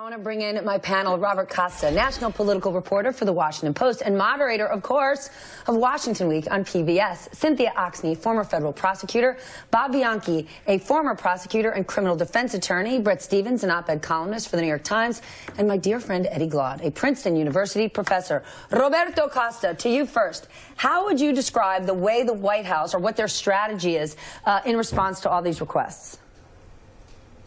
I want to bring in my panel, Robert Costa, national political reporter for The Washington Post and moderator, of course, of Washington Week on PBS. Cynthia Oxney, former federal prosecutor. Bob Bianchi, a former prosecutor and criminal defense attorney. Bret Stephens, an op-ed columnist for The New York Times. And my dear friend, Eddie Glaude, a Princeton University professor. Roberto Costa, to you first. How would you describe the way the White House, or what their strategy is, in response to all these requests?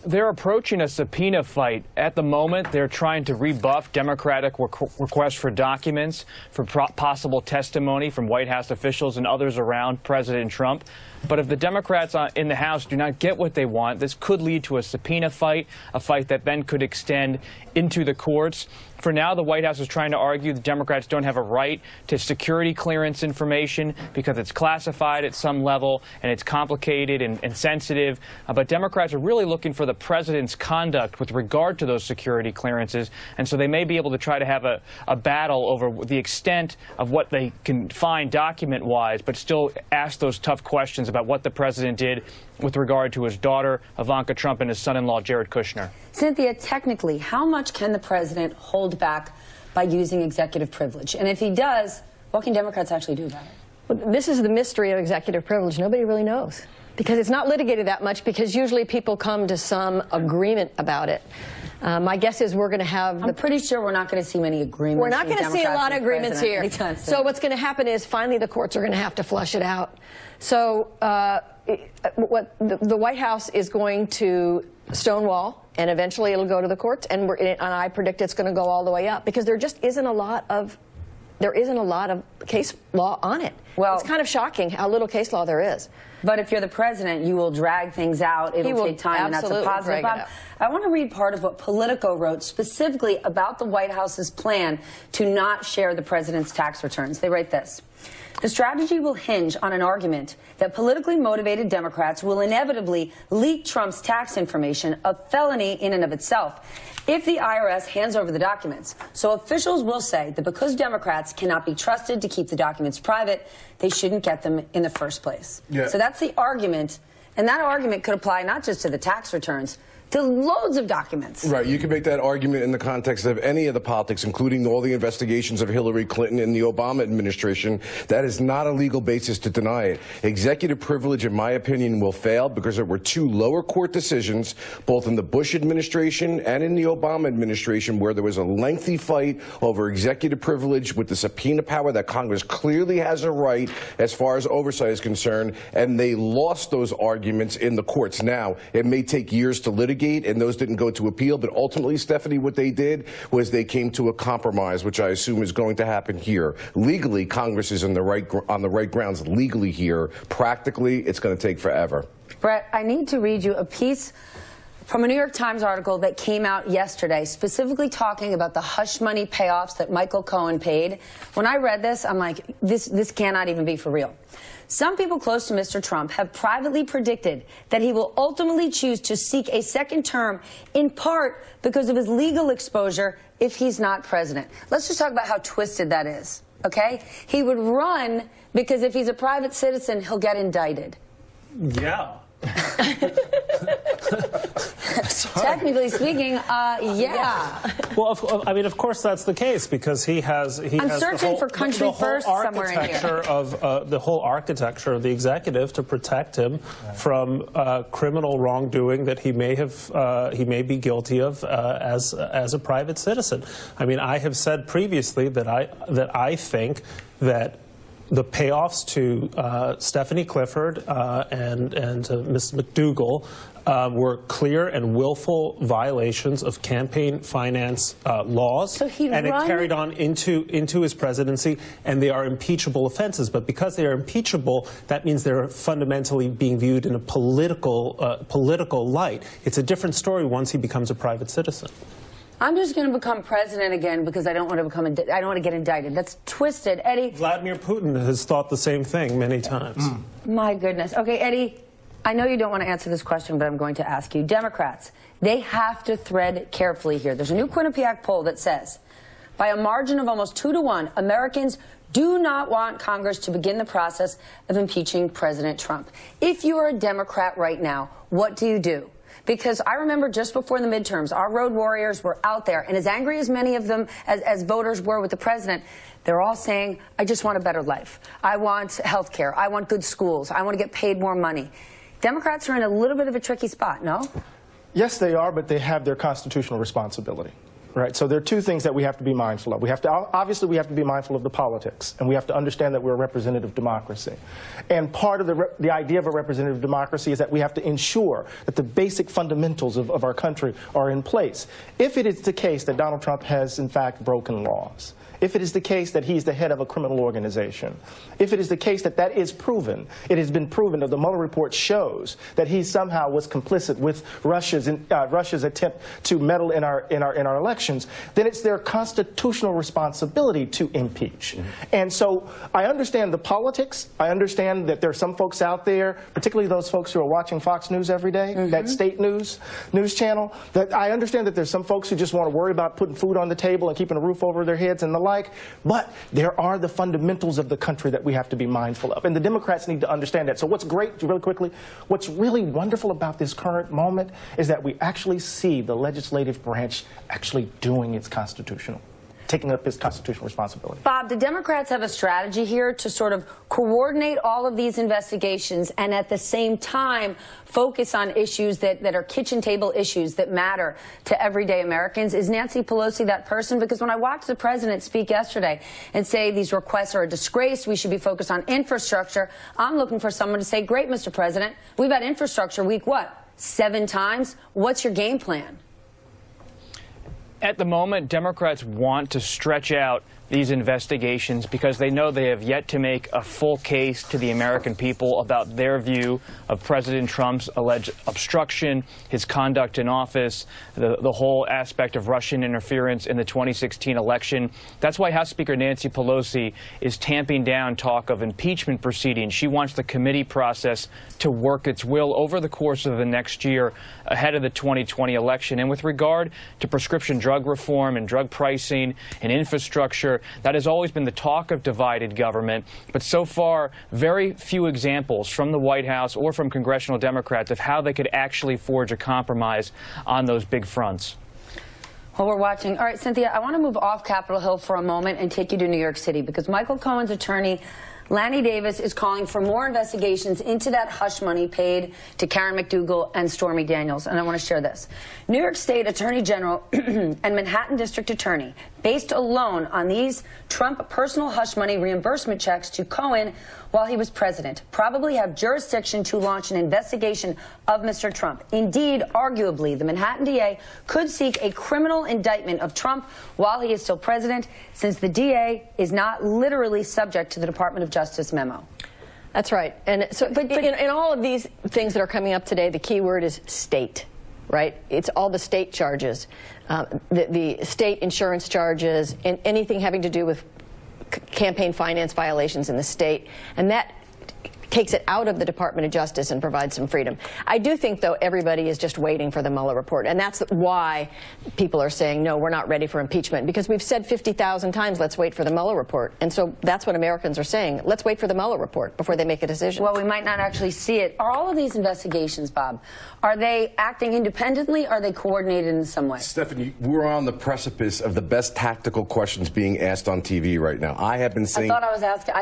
They're approaching a subpoena fight. At the moment, they're trying to rebuff Democratic requests for documents, for possible testimony from White House officials and others around President Trump. But if the Democrats in the House do not get what they want, this could lead to a subpoena fight, a fight that then could extend into the courts. For now, the White House is trying to argue the Democrats don't have a right to security clearance information because it's classified at some level and it's complicated and sensitive. But Democrats are really looking for the president's conduct with regard to those security clearances. And so they may be able to try to have a battle over the extent of what they can find document-wise, but still ask those tough questions about what the president did with regard to his daughter, Ivanka Trump, and his son-in-law, Jared Kushner. Cynthia, technically, how much can the president hold back by using executive privilege? And if he does, what can Democrats actually do about it? Well, this is the mystery of executive privilege. Nobody really knows, because it's not litigated that much, because usually people come to some agreement about it. My guess is we're going to have... I'm pretty sure we're not going to see many agreements. We're not going to see a lot of agreements here. So what's going to happen is finally the courts are going to have to flush it out. So what the White House is going to stonewall, and eventually it'll go to the courts, and I predict it's going to go all the way up, because there just isn't a lot of case law on it. Well, it's kind of shocking how little case law there is. But if you're the president, you will drag things out. It'll take time, and that's a positive. Bob, I want to read part of what Politico wrote specifically about the White House's plan to not share the president's tax returns. They write this: the strategy will hinge on an argument that politically motivated Democrats will inevitably leak Trump's tax information, a felony in and of itself, if the IRS hands over the documents. So officials will say that because Democrats cannot be trusted to keep the documents private, they shouldn't get them in the first place. Yeah. So that's the argument, and that argument could apply not just to the tax returns, to loads of documents. Right. You can make that argument in the context of any of the politics, including all the investigations of Hillary Clinton and the Obama administration. That is not a legal basis to deny it. Executive privilege, in my opinion, will fail because there were two lower court decisions, both in the Bush administration and in the Obama administration, where there was a lengthy fight over executive privilege with the subpoena power that Congress clearly has a right as far as oversight is concerned, and they lost those arguments in the courts. Now, it may take years to litigate, and those didn't go to appeal, but ultimately, Stephanie, what they did was they came to a compromise, which I assume is going to happen here. Legally, Congress is on the right grounds legally here. Practically, it's going to take forever. Bret, I need to read you a piece from a New York Times article that came out yesterday, specifically talking about the hush money payoffs that Michael Cohen paid. When I read this, I'm like, this cannot even be for real. Some people close to Mr. Trump have privately predicted that he will ultimately choose to seek a second term, in part because of his legal exposure if he's not president. Let's just talk about how twisted that is, okay? He would run because if he's a private citizen, he'll get indicted. Yeah. Technically speaking, yeah. Well, I mean, of course that's the case, because he has I'm searching for country first somewhere in here. The whole architecture of the executive to protect him from criminal wrongdoing that he may be guilty of as a private citizen. I mean, I have said previously that I think that the payoffs to Stephanie Clifford and Ms. McDougal were clear and willful violations of campaign finance laws, and it carried on into his presidency, and they are impeachable offenses. But because they are impeachable, that means they're fundamentally being viewed in a political light. It's a different story once he becomes a private citizen. I'm just going to become president again because I don't want to get indicted. That's twisted, Eddie. Vladimir Putin has thought the same thing many times. My goodness. Okay, Eddie, I know you don't want to answer this question, but I'm going to ask you. Democrats, they have to tread carefully here. There's a new Quinnipiac poll that says, by a margin of almost 2-to-1, Americans do not want Congress to begin the process of impeaching President Trump. If you are a Democrat right now, what do you do? Because I remember just before the midterms, our road warriors were out there, and as angry as many of them as voters were with the president, they're all saying, I just want a better life. I want health care. I want good schools. I want to get paid more money. Democrats are in a little bit of a tricky spot, no? Yes, they are, but they have their constitutional responsibility. Right, so there are two things that we have to be mindful of. Obviously, we have to be mindful of the politics, and we have to understand that we're a representative democracy. And part of the idea of a representative democracy is that we have to ensure that the basic fundamentals of our country are in place. If it is the case that Donald Trump has, in fact, broken laws, if it is the case that he's the head of a criminal organization, if it is the case that that is proven, it has been proven that the Mueller report shows that he somehow was complicit with Russia's attempt to meddle in our elections, then it's their constitutional responsibility to impeach. And so I understand the politics. I understand that there are some folks out there, particularly those folks who are watching Fox News every day, that state news channel, that I understand that there's some folks who just want to worry about putting food on the table and keeping a roof over their heads and the like, but there are the fundamentals of the country that we have to be mindful of, and the Democrats need to understand that. So what's great, really quickly, what's really wonderful about this current moment is that we actually see the legislative branch actually doing its taking up its constitutional responsibility. Bob, the Democrats have a strategy here to sort of coordinate all of these investigations and at the same time focus on issues that are kitchen table issues that matter to everyday Americans. Is Nancy Pelosi that person? Because when I watched the president speak yesterday and say these requests are a disgrace, we should be focused on infrastructure, I'm looking for someone to say, great, Mr. President, we've had infrastructure week, what, 7 times? What's your game plan? At the moment, Democrats want to stretch out these investigations because they know they have yet to make a full case to the American people about their view of President Trump's alleged obstruction, his conduct in office, the whole aspect of Russian interference in the 2016 election. That's why House Speaker Nancy Pelosi is tamping down talk of impeachment proceedings. She wants the committee process to work its will over the course of the next year ahead of the 2020 election. And with regard to prescription drug reform and drug pricing and infrastructure, that has always been the talk of divided government, but so far, very few examples from the White House or from congressional Democrats of how they could actually forge a compromise on those big fronts. Well, we're watching. All right, Cynthia, I want to move off Capitol Hill for a moment and take you to New York City because Michael Cohen's attorney, Lanny Davis, is calling for more investigations into that hush money paid to Karen McDougal and Stormy Daniels. And I want to share this. New York State Attorney General and Manhattan District Attorney, based alone on these Trump personal hush money reimbursement checks to Cohen while he was president, probably have jurisdiction to launch an investigation of Mr. Trump. Indeed, arguably, the Manhattan DA could seek a criminal indictment of Trump while he is still president, since the DA is not literally subject to the Department of Justice memo. That's right. And so, but in all of these things that are coming up today, the key word is state, right? It's all the state charges, the state insurance charges, and anything having to do with campaign finance violations in the state, and that takes it out of the Department of Justice and provides some freedom. I do think, though, everybody is just waiting for the Mueller report, and that's why people are saying, no, we're not ready for impeachment, because we've said 50,000 times, let's wait for the Mueller report. And so that's what Americans are saying. Let's wait for the Mueller report before they make a decision. Well, we might not actually see it. Are all of these investigations, Bob, are they acting independently? Are they coordinated in some way? Stephanie, we're on the precipice of the best tactical questions being asked on TV right now. I have been saying... I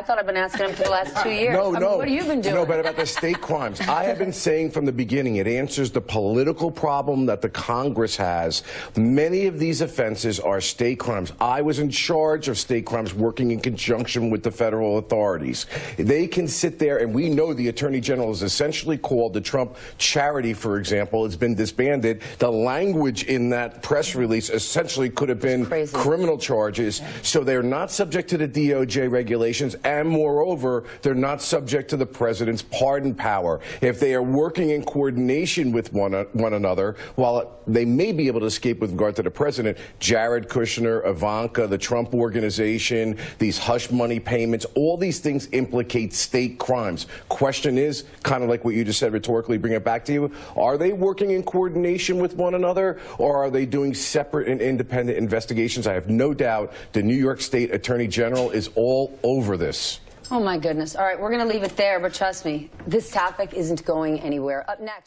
thought I've been asking them for the last 2 years. No. What are you been doing? No, but about the state crimes. I have been saying from the beginning, it answers the political problem that the Congress has. Many of these offenses are state crimes. I was in charge of state crimes working in conjunction with the federal authorities. They can sit there, and we know the Attorney General is essentially called the Trump charity, for example. It's been disbanded. The language in that press release essentially could have been criminal charges. Yeah. So they're not subject to the DOJ regulations, and moreover, they're not subject to the president's pardon power. If they are working in coordination with one another, while they may be able to escape with regard to the president, Jared Kushner, Ivanka, the Trump organization, these hush money payments, all these things implicate state crimes. Question is, kind of like what you just said rhetorically, bring it back to you, are they working in coordination with one another, or are they doing separate and independent investigations? I have no doubt the New York State Attorney General is all over this. Oh, my goodness. All right, we're going to leave it there, but trust me, this topic isn't going anywhere. Up next.